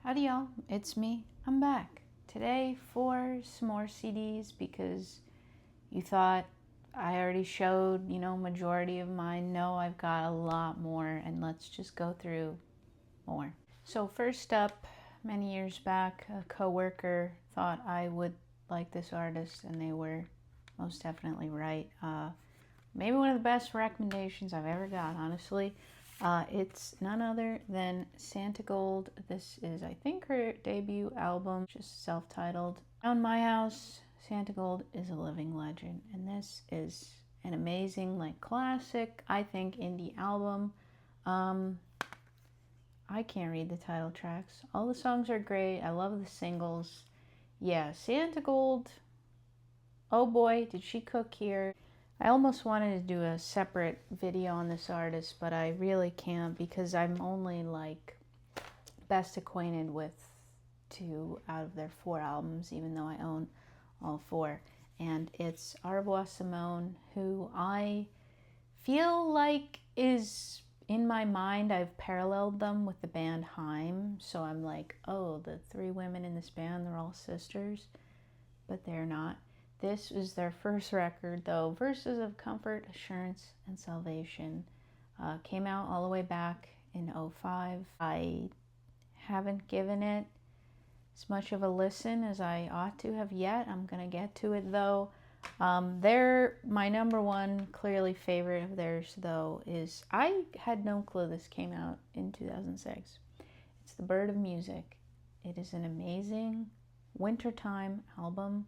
Howdy y'all, it's me. I'm back today for some more CDs because you thought I already showed, majority of mine. No, I've got a lot more, and let's just go through more. So first up, many years back, a coworker thought I would like this artist, and they were most definitely right. Maybe one of the best recommendations I've ever got, honestly. It's none other than Santigold. This is, I think, her debut album, just self-titled. Around my house, Santigold is a living legend, and this is an amazing, classic, I think, indie album. I can't read the title tracks. All the songs are great. I love the singles. Yeah, Santigold, oh boy, did she cook here. I almost wanted to do a separate video on this artist, but I really can't because I'm only best acquainted with 2 out of their 4 albums, even though I own all 4. And it's Revoir Simone, who I feel like is, in my mind, I've paralleled them with the band Haim. So I'm like, oh, the 3 women in this band, they're all sisters, but they're not. This is their first record, though, Verses of Comfort, Assurance, and Salvation. Came out all the way back in 2005. I haven't given it as much of a listen as I ought to have yet. I'm going to get to it, though. They're my number one, clearly, favorite of theirs, though, is I had no clue this came out in 2006. It's The Bird of Music. It is an amazing wintertime album.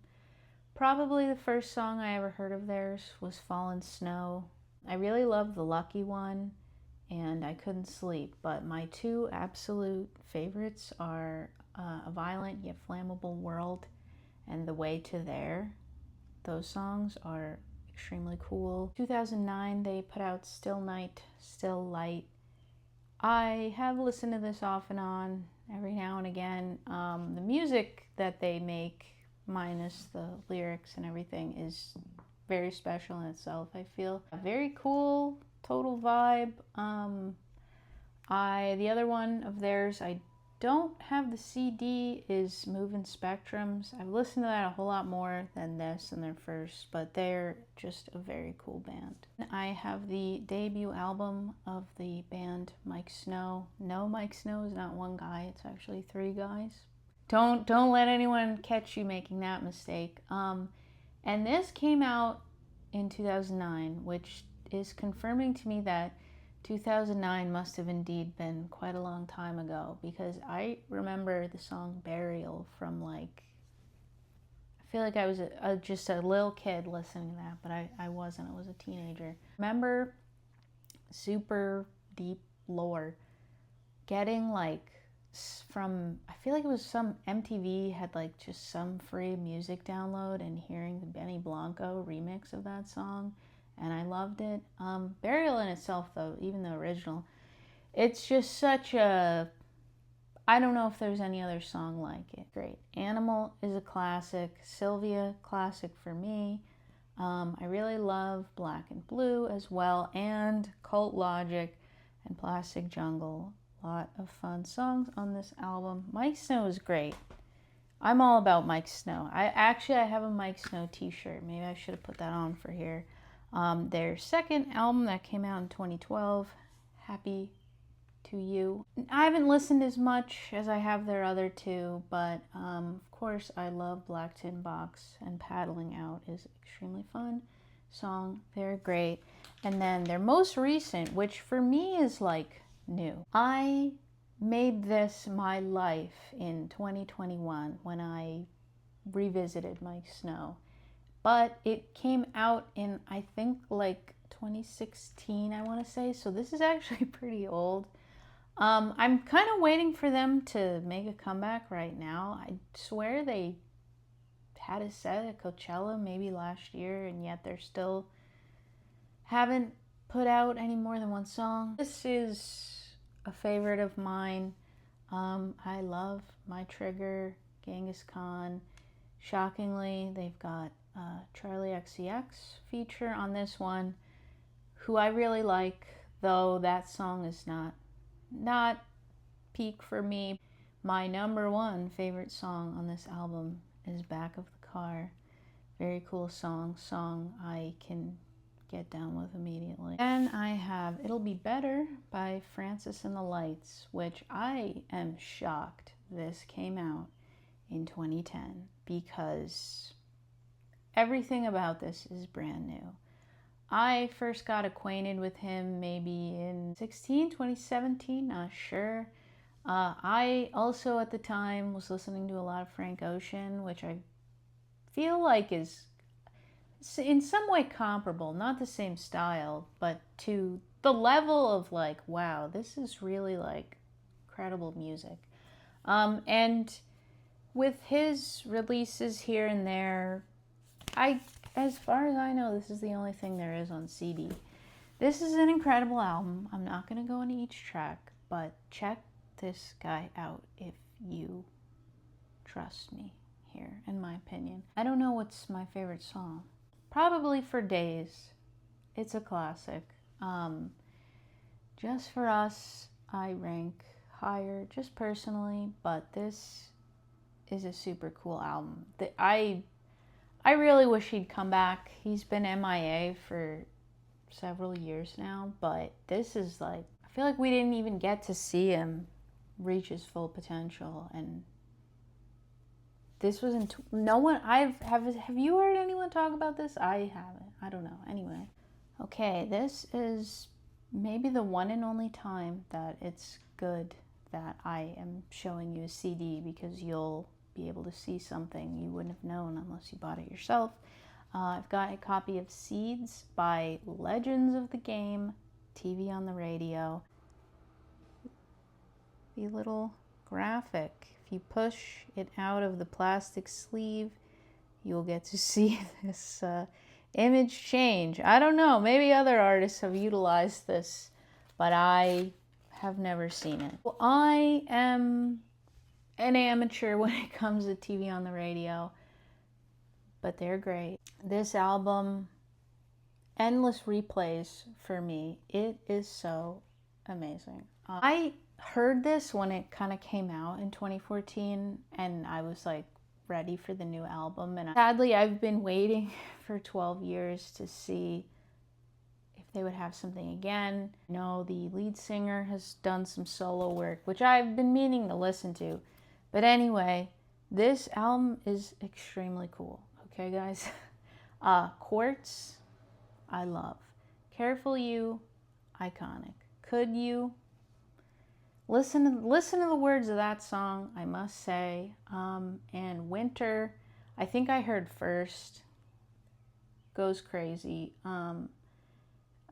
Probably the first song I ever heard of theirs was Fallen Snow. I really love the Lucky One, and I couldn't sleep, but my 2 absolute favorites are A Violent Yet Flammable World and The Way to There. Those songs are extremely cool. 2009, they put out Still Night, Still Light. I have listened to this off and on every now and again. The music that they make, minus the lyrics and everything, is very special in itself, I feel. A very cool, total vibe. The other one of theirs, I don't have the CD, is Moving Spectrums. I've listened to that a whole lot more than this and their first, but they're just a very cool band. I have the debut album of the band Miike Snow. No, Miike Snow is not one guy, it's actually 3 guys. Don't let anyone catch you making that mistake. And this came out in 2009, which is confirming to me that 2009 must have indeed been quite a long time ago, because I remember the song Burial from I feel like I was just a little kid listening to that, but I wasn't. I was a teenager. Remember super deep lore, getting from, I feel like it was some MTV had just some free music download, and hearing the Benny Blanco remix of that song, and I loved it. Burial in itself, though, even the original, it's just such a, I don't know if there's any other song like it. Great. Animal is a classic. Sylvia, classic for me. I really love Black and Blue as well, and Cult Logic and Plastic Jungle. Lot of fun songs on this album. Miike Snow is great. I'm all about Miike Snow. I have a Miike Snow t-shirt. Maybe I should have put that on for here. Their second album that came out in 2012, Happy to You. I haven't listened as much as I have their other 2, but of course I love Black Tin Box, and Paddling Out is extremely fun song. They're great. And then their most recent, which for me is new. I made this my life in 2021 when I revisited Miike Snow, but it came out in, I think, 2016, I want to say, so this is actually pretty old. I'm kind of waiting for them to make a comeback right now. I swear they had a set at Coachella maybe last year, and yet they're still haven't put out any more than 1 song. This is a favorite of mine. I love My Trigger, Genghis Khan. Shockingly, they've got Charlie XCX feature on this one, who I really like, though that song is not peak for me. My number one favorite song on this album is Back of the Car. Very cool song I can get down with immediately. And I have It'll Be Better by Francis and the Lights, which I am shocked this came out in 2010 because everything about this is brand new. I first got acquainted with him maybe in 2017, not sure. I also at the time was listening to a lot of Frank Ocean, which I feel like is in some way comparable, not the same style, but to the level of like, wow, this is really like incredible music. And with his releases here and there, as far as I know, this is the only thing there is on CD. This is an incredible album. I'm not going to go into each track, but check this guy out if you trust me here, in my opinion. I don't know what's my favorite song. Probably For Days. It's a classic. Just For Us, I rank higher, just personally, but this is a super cool album. I really wish he'd come back. He's been MIA for several years now, but this is like, I feel like we didn't even get to see him reach his full potential, and this wasn't, no one, have you heard anyone talk about this? I haven't. I don't know. Anyway. Okay, this is maybe the one and only time that it's good that I am showing you a CD, because you'll be able to see something you wouldn't have known unless you bought it yourself. I've got a copy of Seeds by Legends of the Game, TV on the Radio. The little graphic. If you push it out of the plastic sleeve, you'll get to see this image change. I don't know, maybe other artists have utilized this, but I have never seen it. Well, I am an amateur when it comes to TV on the radio, but they're great. This album, endless replays for me. It is so amazing. I heard this when it kind of came out in 2014, and I was like ready for the new album, and sadly I've been waiting for 12 years to see if they would have something again. You know, the lead singer has done some solo work, which I've been meaning to listen to. But anyway, this album is extremely cool. Okay, guys? Quartz, I love. Careful You, iconic. Could You? Listen to the words of that song, I must say. And Winter, I think I heard first. Goes crazy.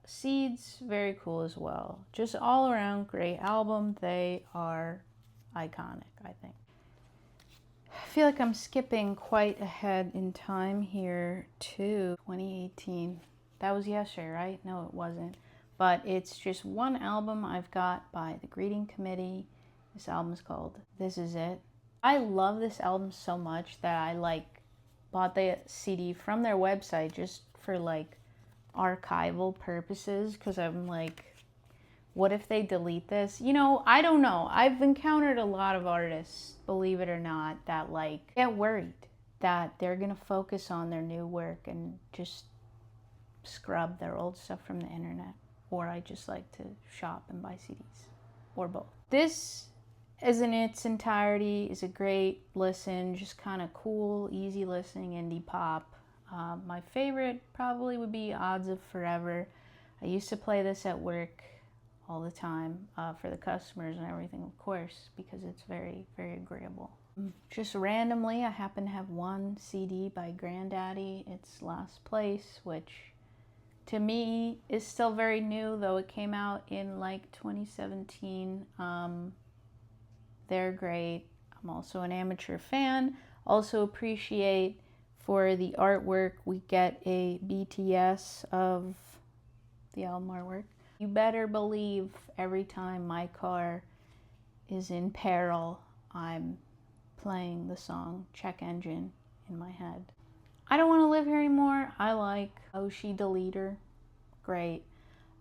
Seeds, very cool as well. Just all around great album. They are iconic, I think. I feel like I'm skipping quite ahead in time here to 2018. That was yesterday, right? No, it wasn't. But it's just one album I've got by The Greeting Committee. This album is called This Is It. I love this album so much that I bought the CD from their website just for archival purposes, because I'm like, what if they delete this? You know, I don't know. I've encountered a lot of artists, believe it or not, that get worried that they're gonna focus on their new work and just scrub their old stuff from the internet. Or I just like to shop and buy CDs, or both. This, as in its entirety, is a great listen, just kind of cool, easy listening indie pop. My favorite probably would be Odds of Forever. I used to play this at work all the time for the customers and everything, of course, because it's very, very agreeable. Just randomly, I happen to have one CD by Grandaddy. It's Last Place, which to me is still very new, though it came out in 2017. They're great. I'm also an amateur fan. Also appreciate for the artwork, we get a BTS of the album artwork. You better believe every time my car is in peril, I'm playing the song Check Engine in my head. I Don't Want to Live Here Anymore. I like Oshi Deleter. Great.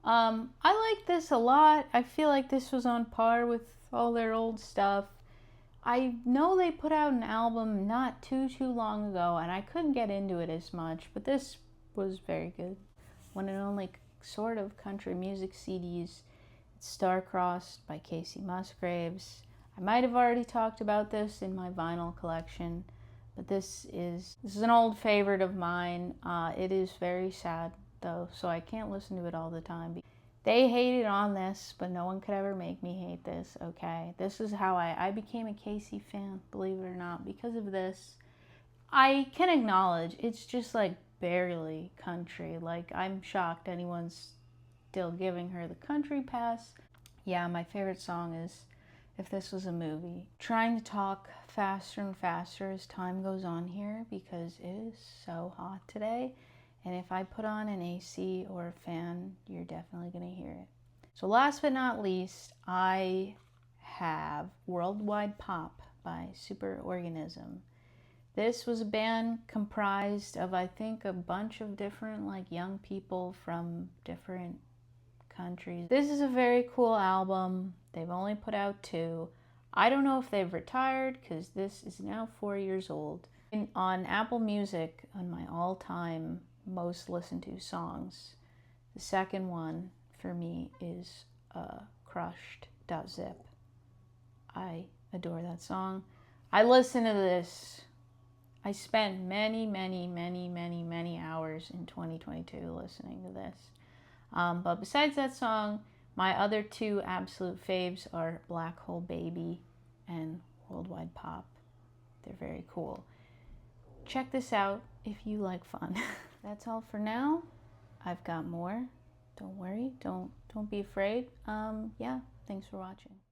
I like this a lot. I feel like this was on par with all their old stuff. I know they put out an album not too long ago, and I couldn't get into it as much, but this was very good. One and only sort of country music CDs. It's Star-Crossed by Kacey Musgraves. I might have already talked about this in my vinyl collection, but this is an old favorite of mine. It is very sad though, so I can't listen to it all the time. They hated on this, but no one could ever make me hate this, okay? This is how I became a Kacey fan, believe it or not, because of this. I can acknowledge it's just like barely country. Like, I'm shocked anyone's still giving her the country pass. Yeah, my favorite song is If This Was a Movie. Trying to talk faster and faster as time goes on here because it is so hot today. And if I put on an AC or a fan, you're definitely going to hear it. So last but not least, I have Worldwide Pop by Superorganism. This was a band comprised of, I think, a bunch of different like young people from different countries. This is a very cool album. They've only put out 2. I don't know if they've retired because this is now 4 years old. On Apple Music, on my all-time most listened to songs, the second one for me is Crushed.zip. I adore that song. I listen to this. I spent many hours in 2022 listening to this. But besides that song, my other 2 absolute faves are Black Hole Baby and Worldwide Pop. They're very cool. Check this out if you like fun. That's all for now. I've got more. Don't worry. Don't be afraid. Yeah, thanks for watching.